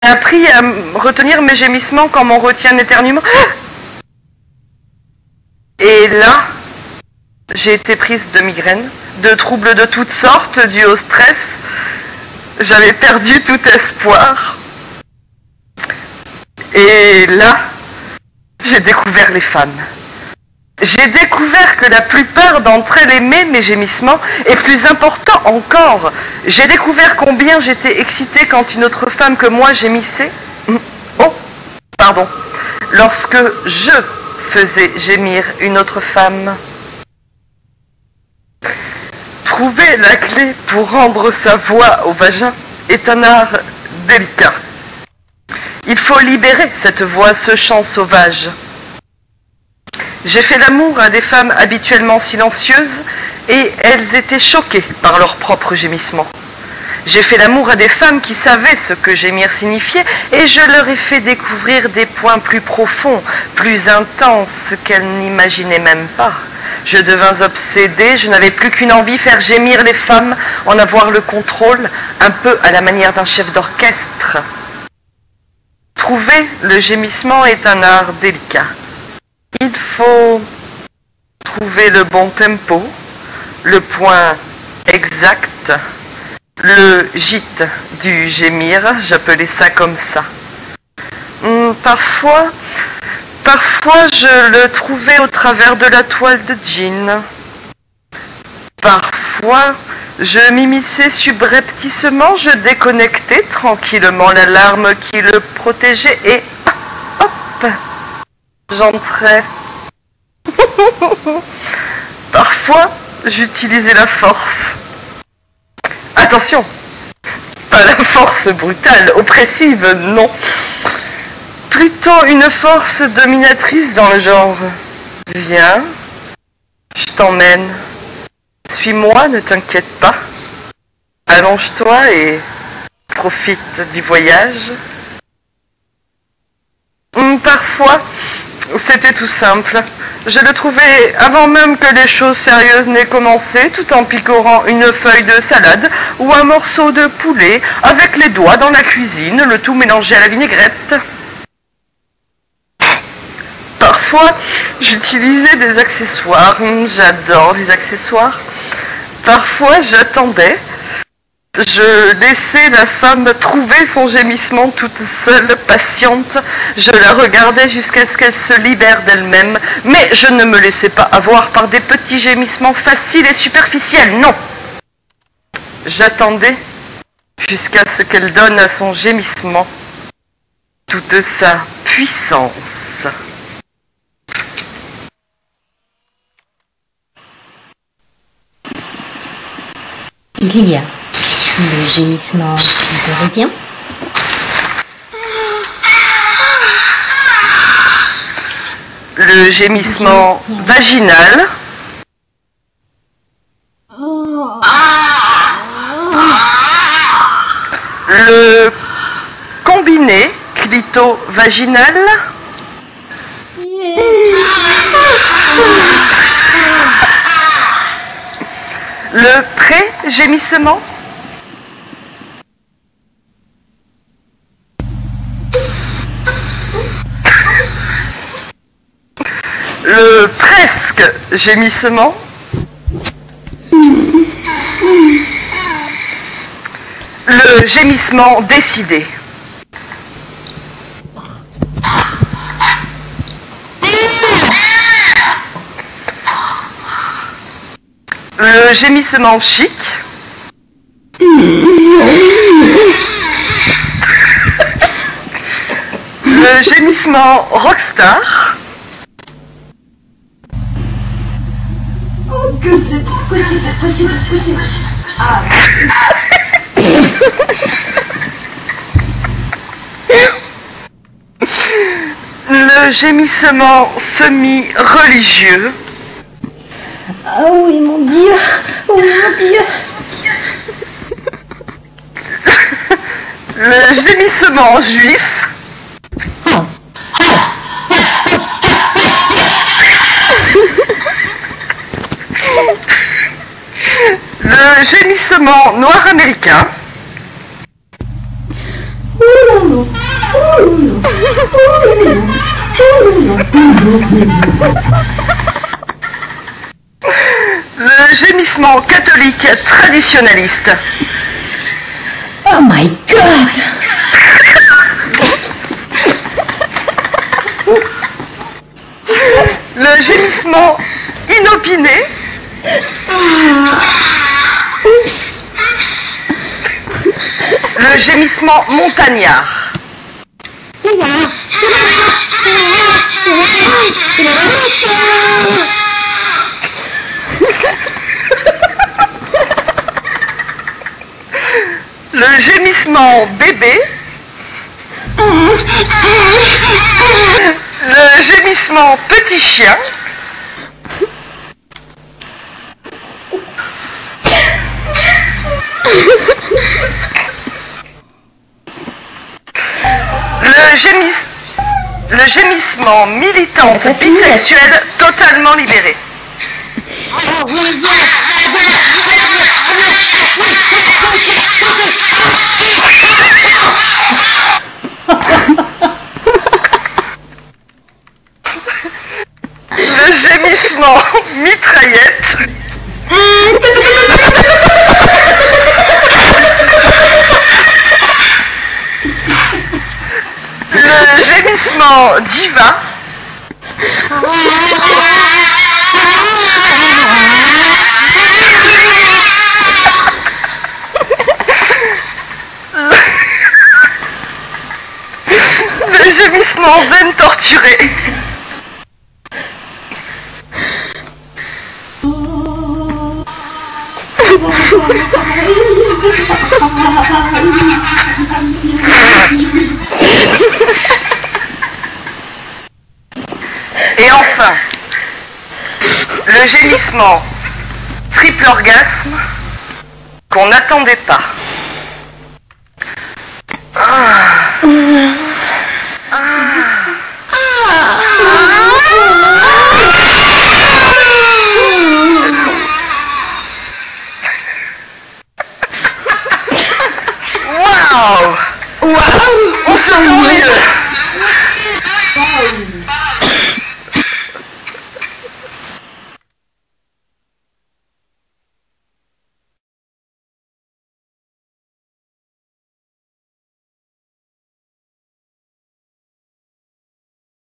appris à retenir mes gémissements comme on retient un éternuement. Et là, j'ai été prise de migraines, de troubles de toutes sortes dus au stress. J'avais perdu tout espoir. Et là, j'ai découvert les femmes. J'ai découvert que la plupart d'entre elles aimaient mes gémissements, et plus important encore, j'ai découvert combien j'étais excitée quand une autre femme que moi gémissait. Oh, pardon. Lorsque je faisais gémir une autre femme. Trouver la clé pour rendre sa voix au vagin est un art délicat. Il faut libérer cette voix, ce chant sauvage. J'ai fait l'amour à des femmes habituellement silencieuses et elles étaient choquées par leurs propres gémissements. J'ai fait l'amour à des femmes qui savaient ce que gémir signifiait et je leur ai fait découvrir des points plus profonds, plus intenses qu'elles n'imaginaient même pas. Je devins obsédée, je n'avais plus qu'une envie, faire gémir les femmes, en avoir le contrôle, un peu à la manière d'un chef d'orchestre. Trouver le gémissement est un art délicat. Il faut trouver le bon tempo, le point exact, le gîte du gémir, j'appelais ça comme ça. Parfois je le trouvais au travers de la toile de jean. Parfois, je m'immisçais subrepticement, je déconnectais tranquillement l'alarme qui le protégeait et hop, j'entrais. Parfois, j'utilisais la force. Attention, pas la force brutale, oppressive, non. Plutôt une force dominatrice dans le genre. Viens, je t'emmène. Suis-moi, ne t'inquiète pas. Allonge-toi et profite du voyage. Parfois, c'était tout simple. Je le trouvais avant même que les choses sérieuses n'aient commencé, tout en picorant une feuille de salade ou un morceau de poulet avec les doigts dans la cuisine, le tout mélangé à la vinaigrette. Parfois, j'utilisais des accessoires. J'adore les accessoires. Parfois, j'attendais. Je laissais la femme trouver son gémissement toute seule, patiente. Je la regardais jusqu'à ce qu'elle se libère d'elle-même. Mais je ne me laissais pas avoir par des petits gémissements faciles et superficiels, non. J'attendais jusqu'à ce qu'elle donne à son gémissement toute sa puissance. Il y a le gémissement clitoridien, le gémissement vaginal, le combiné clito-vaginal, le pré-gémissement, le presque gémissement, le gémissement décidé. Le gémissement chic. Le gémissement rockstar. Oh, que c'est possible. Ah. Le gémissement semi-religieux. Ah oui, mon Dieu. Oh, mon Dieu. Le gémissement juif. Le gémissement noir américain. Oh non, non. Le gémissement catholique traditionnaliste. Oh my god! Le gémissement inopiné. Oups! Le gémissement montagnard. Le gémissement bébé. Le gémissement petit chien. Le gémissement militante bisexuelle totalement libérée. Le gémissement mitraillette. Le gémissement diva. Le gémissement zen torturé. Et enfin, le gémissement triple orgasme qu'on n'attendait pas.